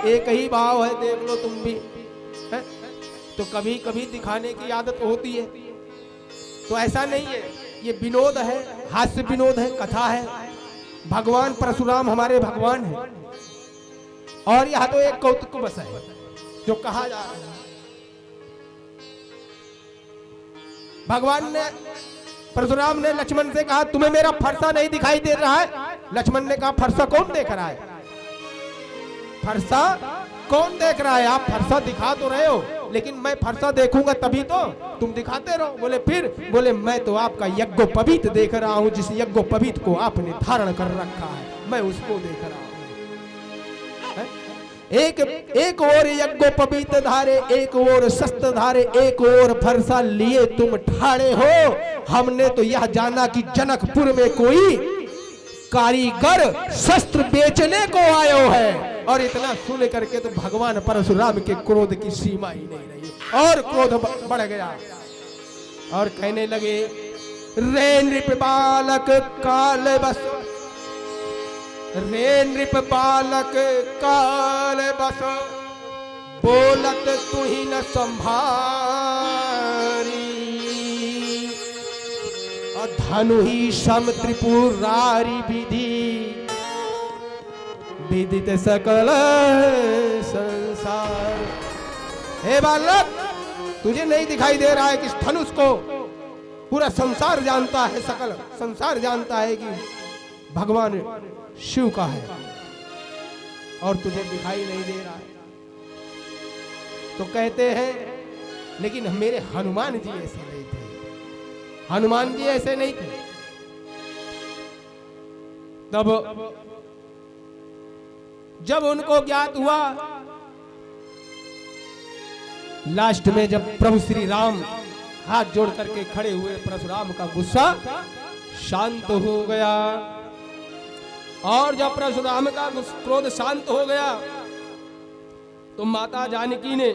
एक ही भाव है, देख लो तुम भी है? तो कभी कभी दिखाने की आदत होती है, तो ऐसा नहीं है, ये विनोद है, हास्य विनोद है, कथा है। भगवान परशुराम हमारे भगवान है, और यह तो एक कौतुक बस है जो कहा जा रहा है। भगवान ने, परशुराम ने लक्ष्मण से कहा तुम्हें मेरा फरसा नहीं दिखाई दे रहा है? लक्ष्मण ने कहा फरसा कौन देख रहा है? फरसा कौन देख रहा है? आप फरसा दिखा तो रहे हो, लेकिन मैं फरसा देखूंगा तभी तो तुम दिखाते रहो। बोले फिर? बोले मैं तो आपका यज्ञोपवीत देख रहा हूं, जिस यज्ञोपवीत को आपने धारण कर रखा है, मैं उसको देख रहा हूं। एक और यज्ञोपवीत धारे, एक और शस्त्र धारे, एक और फरसा लिए तुम ठाड़े हो। हमने तो यह जाना कि जनकपुर में कोई कारीगर शस्त्र बेचने को आयो है। और इतना सुन करके तो भगवान परशुराम के क्रोध की सीमा ही नहीं रही, और क्रोध बढ़ गया और कहने लगे रे नृप बालक काल बस, रे नृप बालक काल बस, बोलत तू ही न संभारी, धनु ही सम त्रिपुरारी विधि, विदित सकल संसार। हे बालक, तुझे नहीं दिखाई दे रहा है कि धनुष को पूरा संसार जानता है, सकल संसार जानता है कि भगवान शिव का है, और तुझे दिखाई नहीं दे रहा है। तो कहते हैं लेकिन मेरे हनुमान जी ऐसे नहीं थे, हनुमान जी ऐसे नहीं थे। तब जब उनको ज्ञात हुआ, लास्ट में जब प्रभु श्री राम हाथ जोड़ करके खड़े हुए, परशुराम का गुस्सा शांत हो गया। और जब परशुराम का क्रोध शांत हो गया तो माता जानकी ने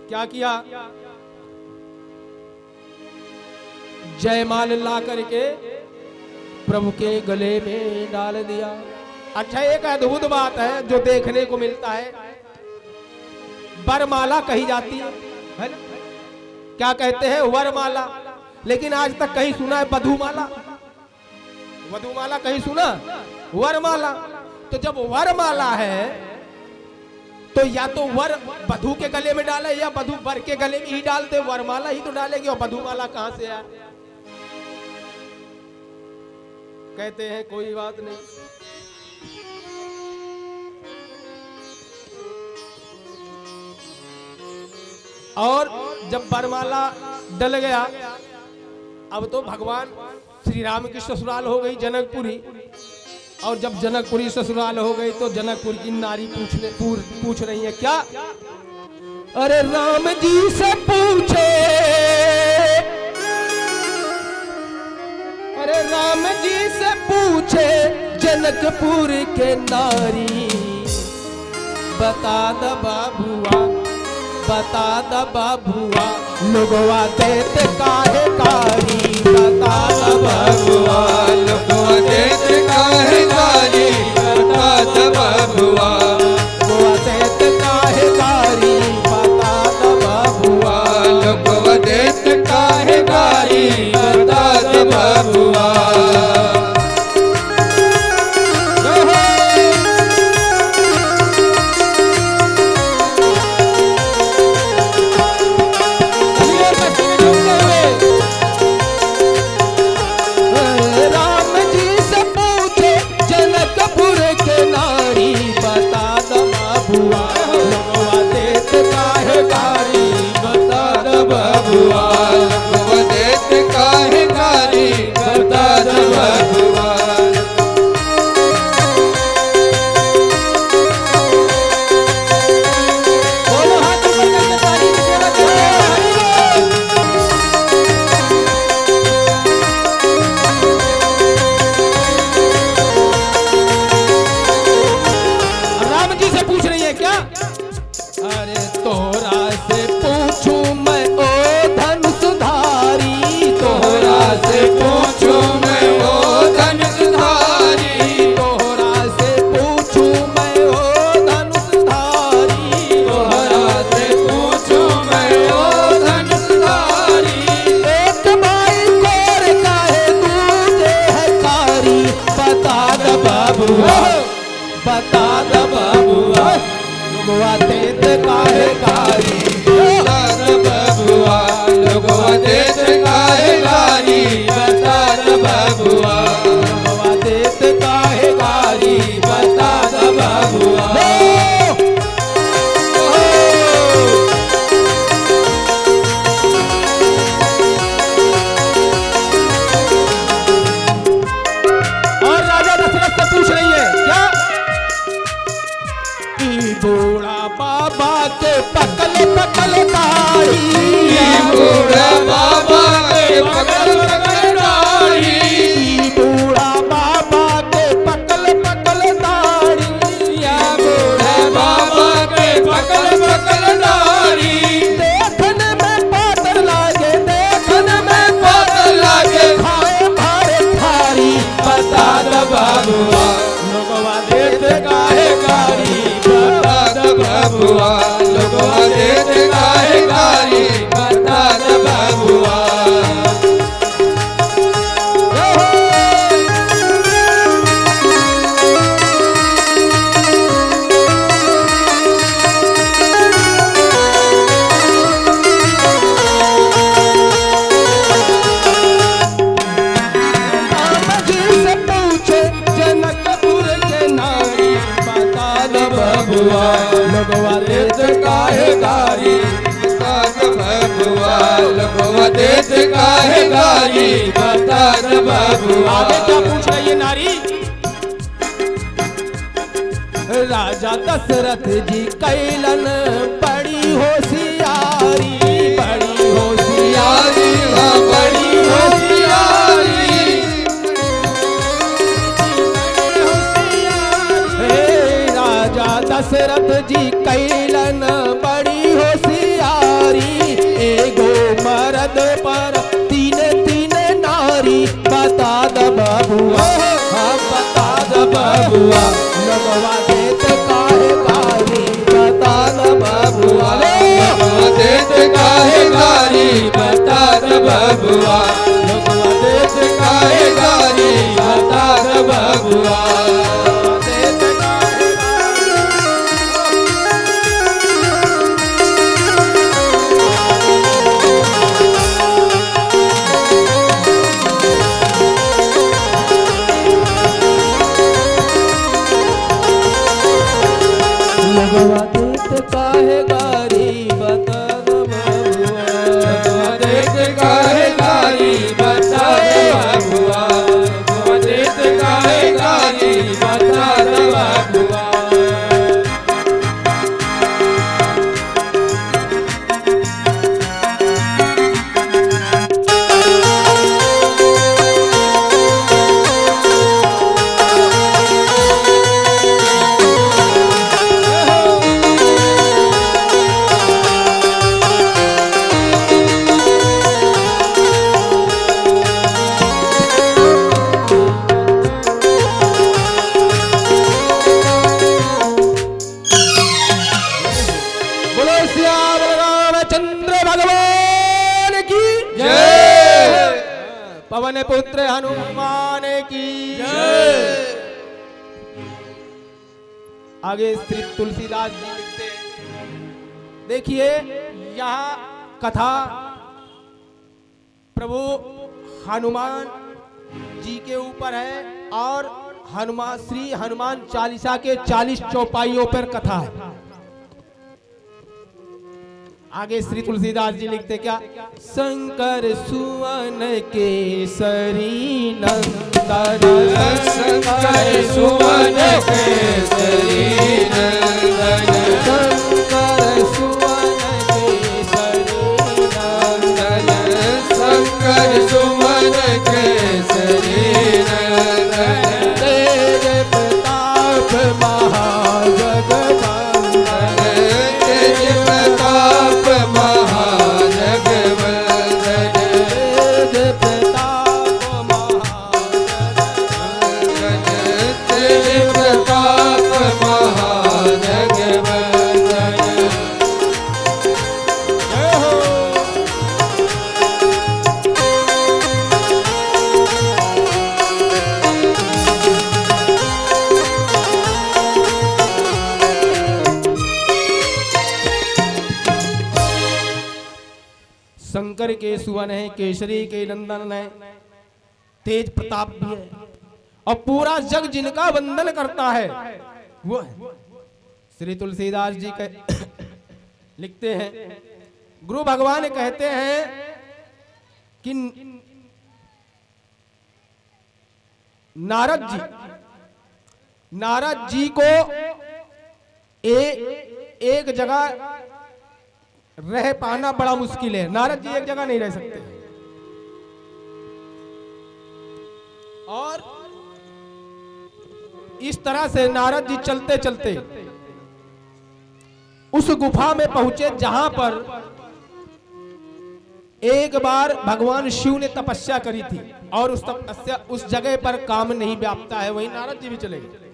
क्या किया? जयमाल ला करके प्रभु के गले में डाल दिया। अच्छा, एक अद्भुत बात है जो देखने को मिलता है, वरमाला कही जाती है ना? क्या कहते हैं? वरमाला। लेकिन आज तक कहीं सुना है वधुमाला? वधुमाला कहीं सुना? वरमाला। तो जब वरमाला है तो या तो वर वधु के गले में डाले, या वधु वर के गले में ही डालते, वरमाला ही तो डालेगी, और वधुमाला कहां से आया? कहते हैं कोई बात नहीं। और जब वरमाला डल गया, अब तो भगवान श्री राम की ससुराल हो गई जनकपुरी, और जब जनकपुरी ससुराल हो गई तो जनकपुर की नारी पूछ रही है क्या? अरे राम जी से पूछे, अरे राम जी से पूछे जनकपुर के नारी, बता द बाबुआ, बता द बाबुआ, लोगवा देत काहे कारी, बता द बाबुआ, लोगवा देत काहे कारी, बता द बाबुआ, लोगवा देत काहे कारी, बता द बाबुआ, लोगवा देत काहे कारी, बता द बाबुआ। लोगवा देत काहे गारी बता द बबुआ लोगवा देत काहे गारी बता द बबुआ लोगवा देत काहे गारी बता द बबुआ और राजा दशरथ से पूछ रही है क्या ई बूढ़ा बाबा के पकल पकल दाढ़ी बूढ़ा बाबा के पकड़ पकड़ दाढ़ी ई बूढ़ा बाबा के पकल पकल दाढ़ी या बूढ़ा बाबा के पकड़ पकड़ दाढ़ी देखने में पातर लागे देखने में पातर लागे खाए भारे थारी बता द बबुआ लोगवा देत काहे गारी बता द बबुआ लोगवा देत काहे गारी बता द बबुआ राम जी से पूछे जनकपुर के नारी बता द बबुआ लोगवा देत काहे गारी बता द बबुआ लोगवा देत काहे गारी बता द बबुआ आगे क्या पूछ रही है नारी राजा दशरथ जी कैलन बड़ी होशियारी बड़ी होशियारी यारी हाँ बड़ी होशियारी हे राजा दशरथ जी कैलन बड़ी होशियारी एगो मर्द पर तीन तीन नारी बता द बबुआ हाँ बता द बबुआ लगवा देत काहे गारी बता द बबुआ लोगवा देत काहे गारी बता द बबुआ लोगवा देत काहे गारी बता द बबुआ देत काहे लगवा देत काहे गारी बता द बबुआ लोगवा देत काहे गारी बता द बबुआ लोगवा देत काहे गारी बता द बबुआ बोलो श्याम रामचंद्र भगवान की जय पवन पुत्र हनुमान की आगे श्री तुलसीदास जी लिखते हैं देखिए यह कथा प्रभु हनुमान जी के ऊपर है और श्री हनुमान चालीसा के 40 चौपाइयों पर कथा है। आगे श्री तुलसीदास जी लिखते क्या शंकर सुवन केसरी नंदन शंकर सुवन केसरी नंदन शंकर सुवन केसरी नंदन शंकर सुवन केसरी नंदन तेज प्रताप महाजगवंदन तेज प्रताप महाजगवंदन तेज प्रताप महाजगवंदन तेज प्रताप महाजगवंदन शंकर के सुवन है, केसरी के नंदन है, तेज प्रताप भी है, और पूरा जग जिनका वंदन करता है वो है। श्री तुलसीदास जी लिखते हैं, गुरु भगवान कहते हैं कि नारद जी को एक जगह रह पाना बड़ा मुश्किल है। नारद जी एक जगह नहीं रह सकते, और इस तरह से नारद जी चलते चलते उस गुफा में पहुंचे जहां पर एक बार भगवान शिव ने तपस्या करी थी, और उस तपस्या उस जगह पर काम नहीं व्यापता है, वहीं नारद जी भी चले गए।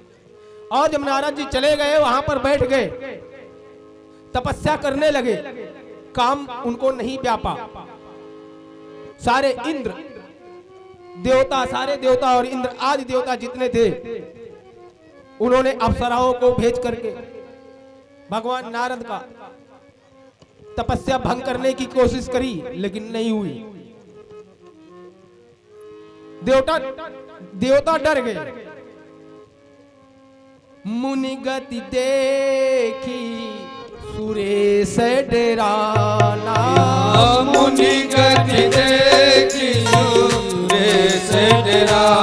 और जब नारद जी चले गए, वहां पर बैठ गए, तपस्या करने लगे, काम उनको नहीं व्यापा। सारे इंद्र देवता, सारे देवता और इंद्र आदि देवता जितने थे, उन्होंने अप्सराओं को भेज करके भगवान नारद का तपस्या भंग करने की कोशिश करी, लेकिन नहीं हुई। देवता डर गए। मुनि गति देखी सुरेश डराना, मुनि गति देखी सुरेश डराना,